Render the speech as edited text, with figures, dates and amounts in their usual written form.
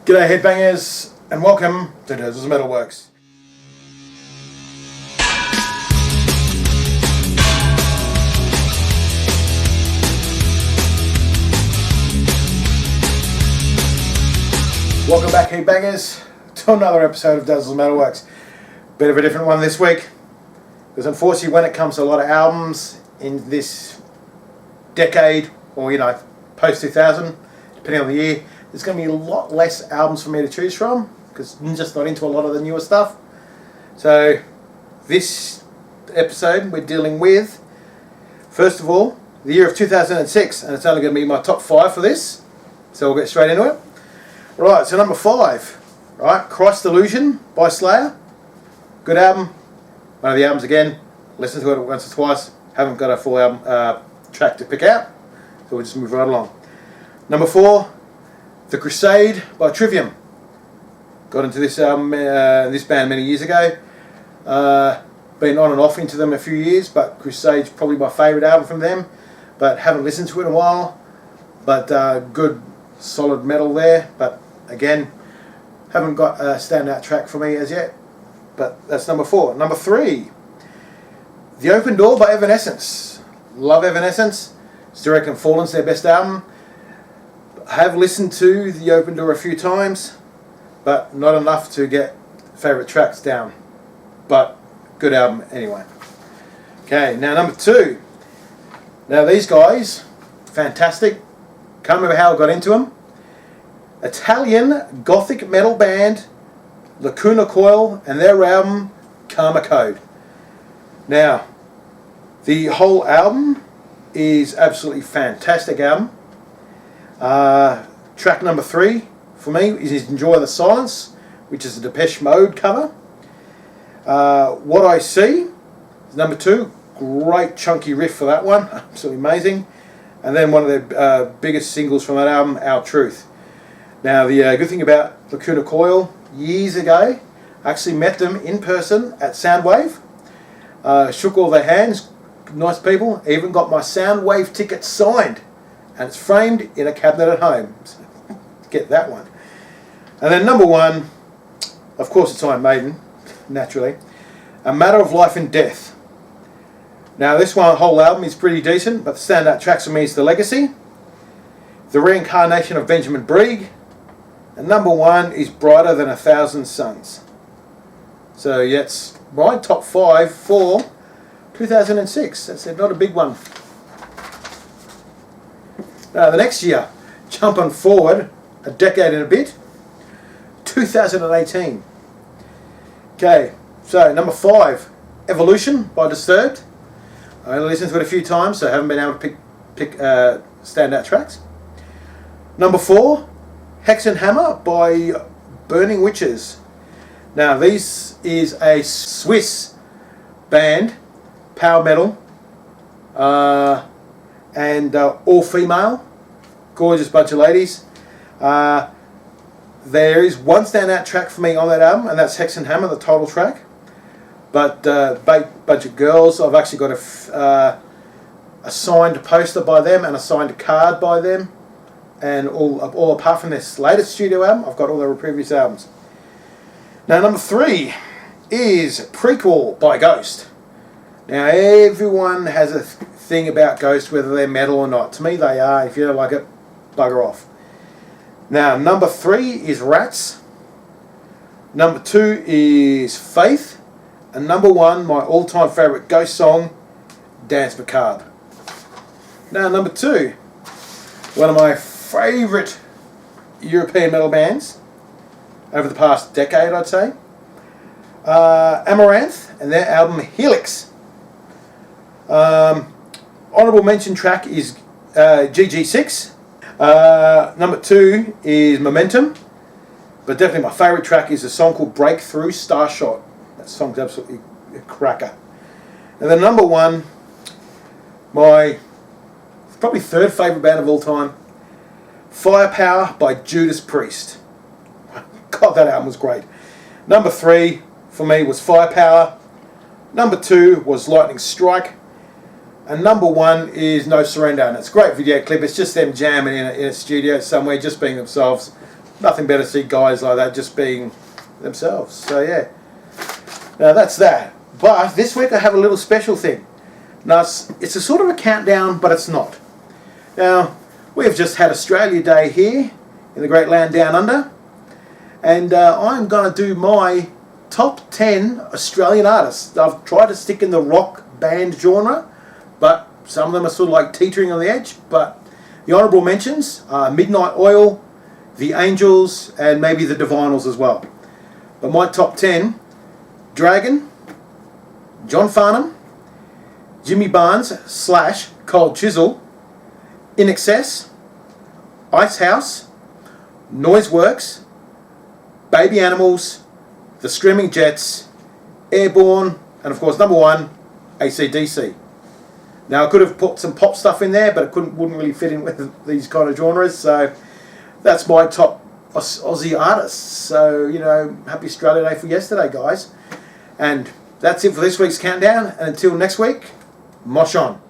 G'day headbangers and welcome to Dazzles Metalworks. Welcome back headbangers to another episode of Dazzles Metalworks. Bit of a different one this week because unfortunately when it comes to a lot of albums in this decade or post 2000 depending on the year, there's going to be a lot less albums for me to choose from because I'm just not into a lot of the newer stuff. So this episode we're dealing with, first of all, the year of 2006, and it's only going to be my top 5 for this, so we'll get straight into it. Right, so number 5, right, Christ Illusion by Slayer. Good album. One of the albums again, listened to it once or twice, haven't got a full album track to pick out, so we'll just move right along. Number 4, The Crusade by Trivium. Got into this album, this band many years ago. Been on and off into them a few years, but Crusade's probably my favourite album from them. But haven't listened to it in a while. But good, solid metal there. But again, haven't got a standout track for me as yet. But that's number 4. Number 3, The Open Door by Evanescence. Love Evanescence. Still reckon Fallen's their best album. I have listened to The Open Door a few times, but not enough to get favourite tracks down. But good album anyway. Okay, now number 2. Now these guys, fantastic. Can't remember how I got into them. Italian gothic metal band Lacuna Coil and their album Karma Code. Now, the whole album is absolutely fantastic album. Track number 3 for me is Enjoy the Silence, which is a Depeche Mode cover. What I See is number 2. Great chunky riff for that one, absolutely amazing. And then one of the biggest singles from that album, Our Truth. Now the good thing about Lacuna Coil, years ago, I actually met them in person at Soundwave. Shook all their hands, nice people, even got my Soundwave ticket signed. And it's framed in a cabinet at home. So get that one. And then number 1, of course it's Iron Maiden, naturally. A Matter of Life and Death. Now this one, whole album is pretty decent, but the standout tracks for me is The Legacy, The Reincarnation of Benjamin Brieg, and number 1 is Brighter Than a Thousand Suns. So yeah, it's my top 5 for 2006. That's not a big one. The next year, jumping forward a decade and a bit, 2018. Okay, so number 5, Evolution by Disturbed. I only listened to it a few times, so I haven't been able to pick standout tracks. Number 4, Hexenhammer by Burning Witches. Now, this is a Swiss band, power metal, and all female, gorgeous bunch of ladies. There is one standout track for me on that album, and that's Hexenhammer, the title track. But bunch of girls. I've actually got a signed poster by them and a signed card by them, and all apart from this latest studio album, I've got all their previous albums. Now number 3 is Prequel by Ghost. Now everyone has a thing about Ghost, whether they're metal or not. To me they are. If you don't like it, bugger off. Now number 3 is Rats. Number 2 is Faith. And number 1, my all-time favourite Ghost song, Dance Macabre. Now number 2, one of my favourite European metal bands over the past decade, I'd say, Amaranth and their album Helix. Honourable mention track is GG6. Number 2 is Momentum, but definitely my favourite track is a song called Breakthrough Starshot. That song's absolutely a cracker. And then number 1, my probably 3rd favourite band of all time, Firepower by Judas Priest. God, that album was great. Number 3 for me was Firepower. Number 2 was Lightning Strike. And number 1 is No Surrender. And it's a great video clip. It's just them jamming in a studio somewhere, just being themselves. nothing better to see guys like that just being themselves. So yeah, now that's that. But this week I have a little special thing. Now it's a sort of a countdown, but it's not. Now we've just had Australia Day here in the great land down under, and I'm going to do my top 10 Australian artists. I've tried to stick in the rock band genre, but some of them are sort of like teetering on the edge. But the honourable mentions are Midnight Oil, The Angels, and maybe the Divinals as well. But my top 10: Dragon, John Farnham, Jimmy Barnes / Cold Chisel, In Excess, Icehouse, Noiseworks, Baby Animals, The Screaming Jets, Airborne, and of course number 1, AC/DC. Now I could have put some pop stuff in there, but it wouldn't really fit in with these kind of genres. So that's my top Aussie artists. So, you know, happy Australia Day for yesterday, guys. And that's it for this week's countdown. And until next week, mosh on.